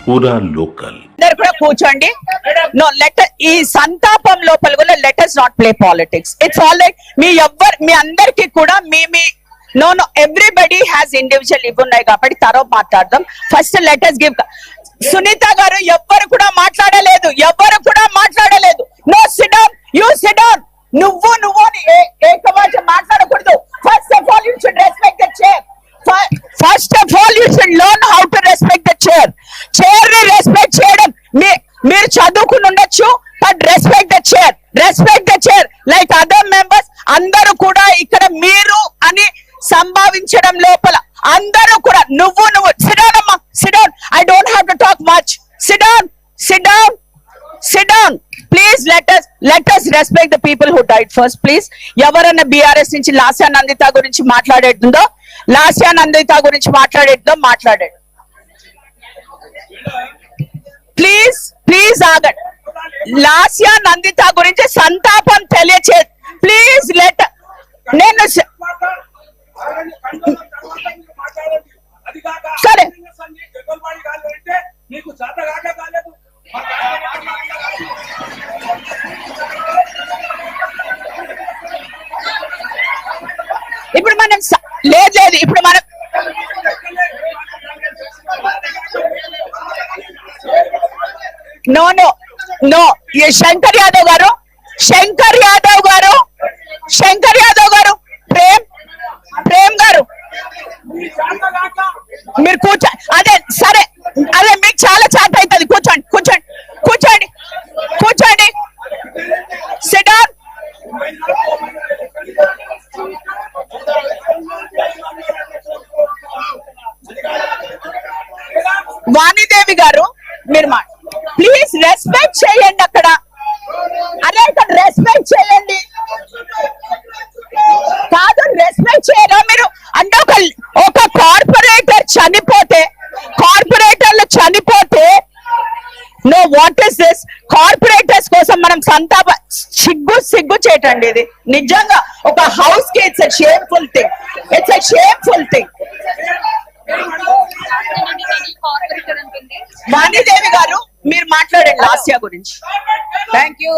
పూరా లోకల్. అందరు కూడా కూర్చోండి. నో ఈ సంతాపం లోపల కూడా letters not play politics. It's all right. మీ అందరికి కూడా నో ఎవ్రీబడి హ్యాస్ ఇండివిజువల్ ఇవి ఉన్నాయి కాబట్టి తర్వాత మాట్లాడదాం. First letters give. సునీత గారు ఎవ్వరు కూడా మాట్లాడలేదు. No sit down. You sit down. నువ్వు అని ఏకవాచం మాట్లాడకూడదు. First of all you should respect the chair. First of all you should learn how to respect the chair. Chair ని రెస్పెక్ట్ చేయడం మీరు చదువుకుని ఉండొచ్చు, but respect the chair like other members. అందరూ కూడా ఇక్కడ మీరు అని సంభావించడం లోపల అందరూ కూడా నువ్వు సిట్ డౌన్ అమ్మా, SIT down. I don't have to talk much. SIT down. Please let us respect the people who died first, please. ఎవరన్నా బీఆర్ఎస్ నుంచి లాస్యా నందిత గురించి మాట్లాడేటుందో మాట్లాడేది. ప్లీజ్ ఆగండి. లాస్యా నందిత గురించి సంతాపం తెలియచే. ప్లీజ్ నేను సరే ఇప్పుడు మనం లేదు ఇప్పుడు మనం నో శంకర్ యాదవ్ గారు ప్రేమ్ గారు మీరు కూర్చో. అదే సరే, మీకు చాలా చాట్ అవుతుంది. కూర్చోండి. SIT down. వాణిదేవి గారు మీరు ప్లీజ్ రెస్పెక్ట్ చేయండి. అక్కడ రెస్పెక్ట్ చేయండి. కాదు, రెస్పెక్ట్ చేయరా మీరు? అంటే ఒక కార్పొరేటర్లు చనిపోతే know what is this? Corporators కోసం మనం సంతాప సిగ్గు చేయటండి. ఇది నిజంగా ఒక హౌస్ కి it's a shameful thing. Vani Devi గారు మీరు మాట్లాడండి లాస్యా గురించి. Thank you.